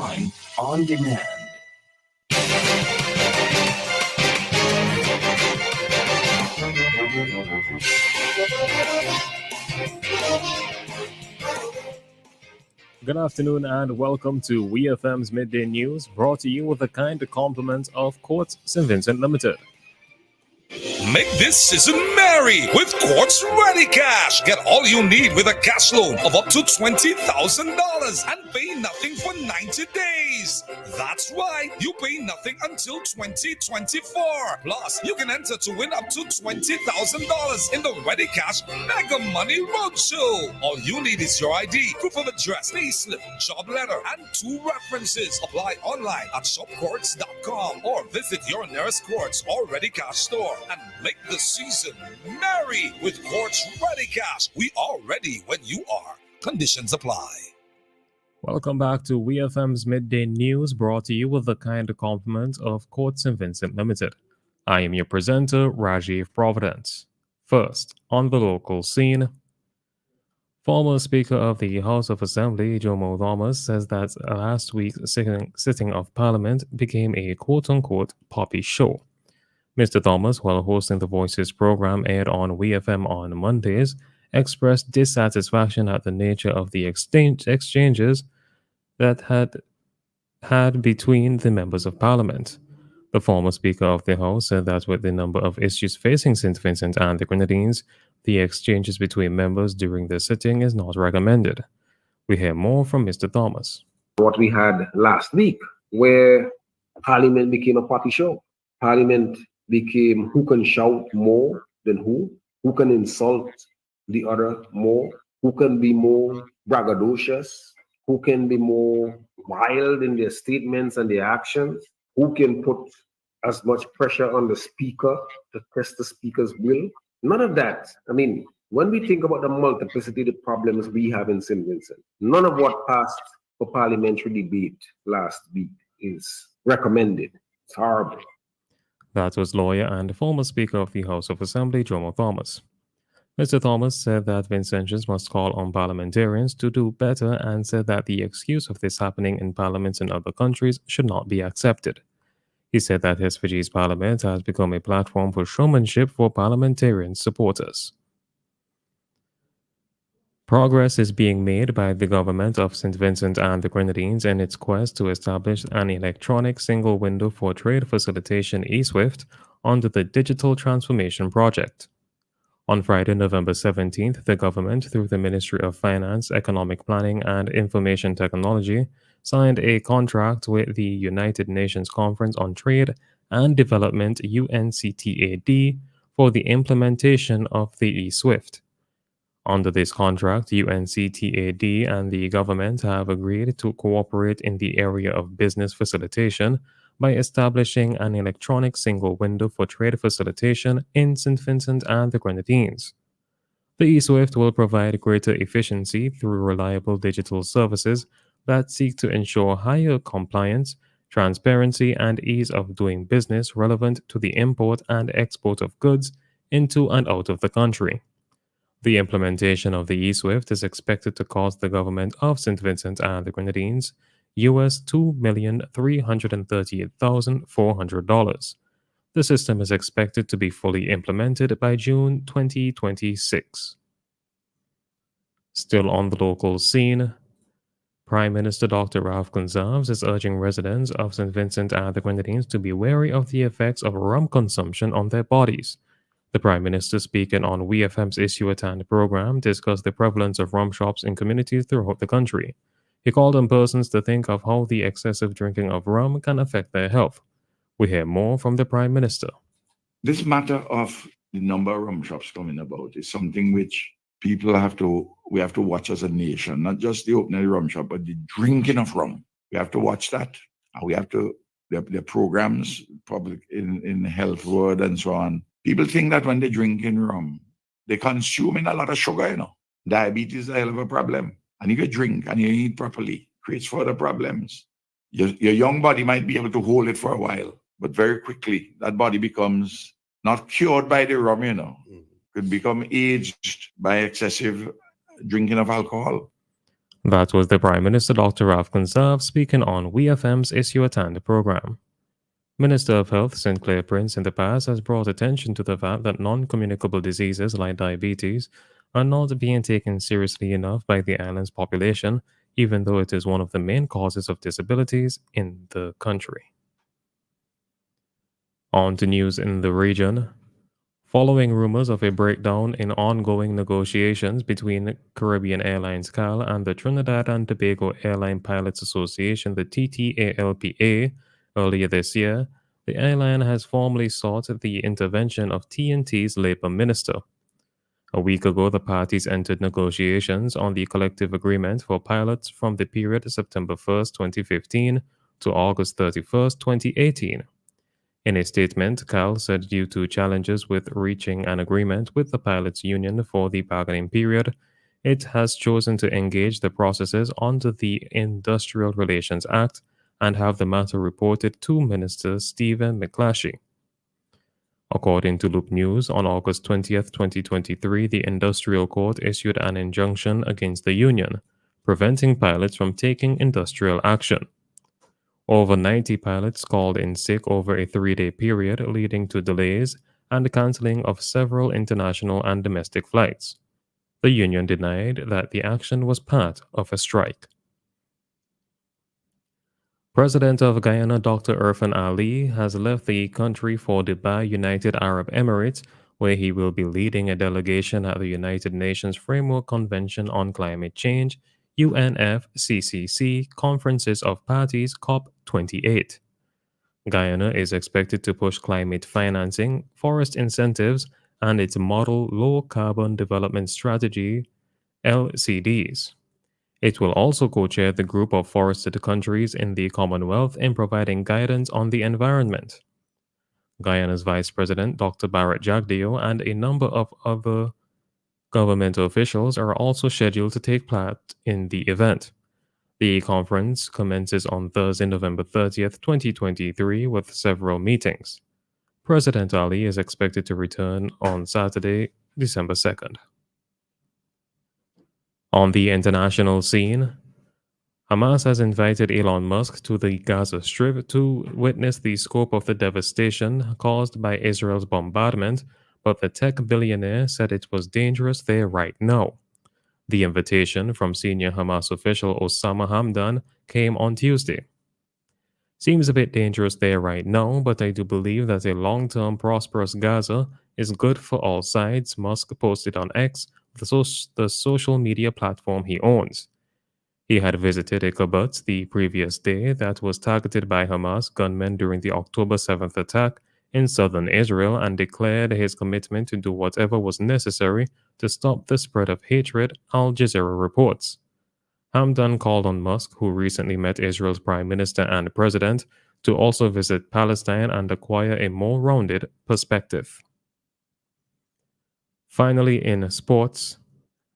Crime on Demand. Good afternoon and welcome to WEFM's Midday News, brought to you with the kind compliments of Quartz St. Vincent Limited. Make this season merry with Quartz Ready Cash. Get all you need with a cash loan of up to $20,000 and pay nothing for 90 days. That's right, you pay nothing until 2024. Plus, you can enter to win up to $20,000 in the Ready Cash Mega Money Roadshow. All you need is your ID, proof of address, payslip, job letter, and 2 references. Apply online at shopquartz.com or visit your nearest Quartz or Ready Cash store and make the season merry with Quartz Ready Cash. We are ready when you are. Conditions apply. Welcome back to WEFM's Midday News, brought to you with the kind compliments of Quartz St. Vincent Limited. I am your presenter, Rajiv Providence. First, on the local scene, former Speaker of the House of Assembly, Jomo Thomas, says that last week's sitting of Parliament became a quote-unquote poppy show. Mr. Thomas, while hosting the Voices program aired on WEFM on Mondays, expressed dissatisfaction at the nature of the exchanges that had between the members of Parliament. The former Speaker of the House said that with the number of issues facing St. Vincent and the Grenadines, the exchanges between members during the sitting is not recommended. We hear more from Mr. Thomas. What we had last week, where Parliament became a party show. Parliament became who can shout more than who can insult the other more, who can be more braggadocious, who can be more wild in their statements and their actions, who can put as much pressure on the speaker to test the speaker's will. None of that. I mean, when we think about the multiplicity of problems we have in St. Vincent, none of what passed for parliamentary debate last week is recommended. It's horrible. That was lawyer and former Speaker of the House of Assembly, Jomo Thomas. Mr. Thomas said that Vincentians must call on parliamentarians to do better and said that the excuse of this happening in parliaments in other countries should not be accepted. He said that his Fiji's parliament has become a platform for showmanship for parliamentarian supporters. Progress is being made by the government of St. Vincent and the Grenadines in its quest to establish an electronic single window for trade facilitation eSwift under the Digital Transformation Project. On Friday, November 17th, the government, through the Ministry of Finance, Economic Planning and Information Technology, signed a contract with the United Nations Conference on Trade and Development UNCTAD for the implementation of the eSwift. Under this contract, UNCTAD and the government have agreed to cooperate in the area of business facilitation by establishing an electronic single window for trade facilitation in St. Vincent and the Grenadines. The eSwift will provide greater efficiency through reliable digital services that seek to ensure higher compliance, transparency, and ease of doing business relevant to the import and export of goods into and out of the country. The implementation of the eSwift is expected to cost the government of St. Vincent and the Grenadines US $2,338,400. The system is expected to be fully implemented by June 2026. Still on the local scene, Prime Minister Dr. Ralph Gonsalves is urging residents of St. Vincent and the Grenadines to be wary of the effects of rum consumption on their bodies. The Prime Minister, speaking on WEFM's Issue at Hand program, discussed the prevalence of rum shops in communities throughout the country. He called on persons to think of how the excessive drinking of rum can affect their health. We hear more from the Prime Minister. This matter of the number of rum shops coming about is something which we have to watch as a nation, not just the opening of the rum shop, but the drinking of rum. We have to watch that. And we have to, there are programs, public in health world and so on. People think that when they're drinking rum, they're consuming a lot of sugar, Diabetes is a hell of a problem. And if you drink and you eat properly, creates further problems. Your young body might be able to hold it for a while, but very quickly, that body becomes not cured by the rum, Could become aged by excessive drinking of alcohol. That was the Prime Minister Dr. Ralph Conserve speaking on WEFM's Issue at Hand program. Minister of Health St. Clair Prince in the past has brought attention to the fact that non-communicable diseases like diabetes are not being taken seriously enough by the island's population, even though it is one of the main causes of disabilities in the country. On to news in the region. Following rumors of a breakdown in ongoing negotiations between Caribbean Airlines CAL and the Trinidad and Tobago Airline Pilots Association, the TTALPA, earlier this year, the airline has formally sought the intervention of TNT's Labour Minister. A week ago, the parties entered negotiations on the collective agreement for pilots from the period September 1st, 2015 to August 31st, 2018. In a statement, CAL said due to challenges with reaching an agreement with the pilots' union for the bargaining period, it has chosen to engage the processes under the Industrial Relations Act and have the matter reported to Minister Stephen McClatchy. According to Loop News, on August 20th, 2023, the Industrial Court issued an injunction against the union, preventing pilots from taking industrial action. Over 90 pilots called in sick over a 3-day period, leading to delays and the canceling of several international and domestic flights. The union denied that the action was part of a strike. President of Guyana Dr. Irfan Ali has left the country for Dubai, United Arab Emirates, where he will be leading a delegation at the United Nations Framework Convention on Climate Change UNFCCC Conferences of Parties COP28. Guyana is expected to push climate financing, forest incentives, and its Model Low Carbon Development Strategy LCDs. It will also co-chair the group of forested countries in the Commonwealth in providing guidance on the environment. Guyana's Vice President Dr. Barrett Jagdeo and a number of other government officials are also scheduled to take part in the event. The conference commences on Thursday, November 30th, 2023, with several meetings. President Ali is expected to return on Saturday, December 2nd. On the international scene, Hamas has invited Elon Musk to the Gaza Strip to witness the scope of the devastation caused by Israel's bombardment, but the tech billionaire said it was dangerous there right now. The invitation from senior Hamas official Osama Hamdan came on Tuesday. Seems a bit dangerous there right now, but I do believe that a long-term prosperous Gaza is good for all sides, Musk posted on X, the social media platform he owns. He had visited a kibbutz the previous day that was targeted by Hamas gunmen during the October 7th attack in southern Israel and declared his commitment to do whatever was necessary to stop the spread of hatred, Al Jazeera reports. Hamdan called on Musk, who recently met Israel's prime minister and president, to also visit Palestine and acquire a more rounded perspective. Finally, in sports,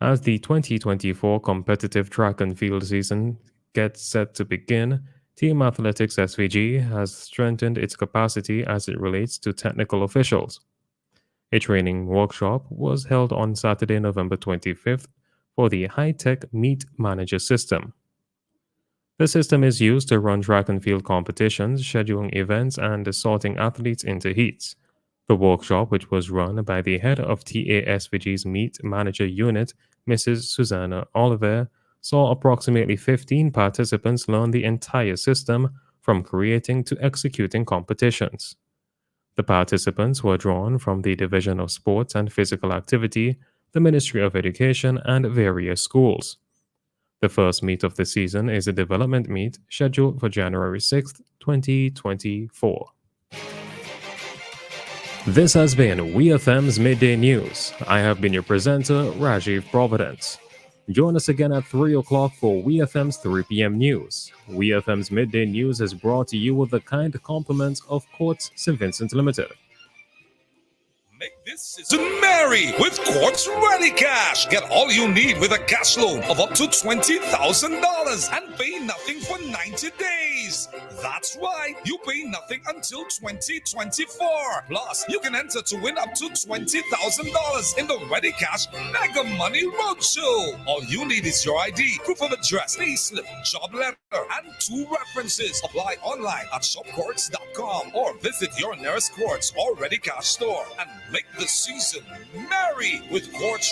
as the 2024 competitive track and field season gets set to begin, Team Athletics SVG has strengthened its capacity as it relates to technical officials. A training workshop was held on Saturday, November 25th for the high-tech Meet Manager system. The system is used to run track and field competitions, scheduling events, and sorting athletes into heats. The workshop, which was run by the head of TASVG's Meet Manager Unit, Mrs. Susanna Oliver, saw approximately 15 participants learn the entire system from creating to executing competitions. The participants were drawn from the Division of Sports and Physical Activity, the Ministry of Education, and various schools. The first meet of the season is a development meet scheduled for January 6, 2024. This has been WEFM's Midday News. I have been your presenter, Rajiv Providence. Join us again at 3 o'clock for WEFM's 3 p.m. news. WEFM's Midday News is brought to you with the kind compliments of Courts St. Vincent Limited. Make This season merry with Quartz Ready Cash. Get all you need with a cash loan of up to $20,000 and pay nothing for 90 days. That's right, you pay nothing until 2024. Plus, you can enter to win up to $20,000 in the Ready Cash Mega Money Roadshow. All you need is your ID, proof of address, payslip, job letter, and 2 references. Apply online at shopquartz.com or visit your nearest Quartz or Ready Cash store and make the season merry with Quartz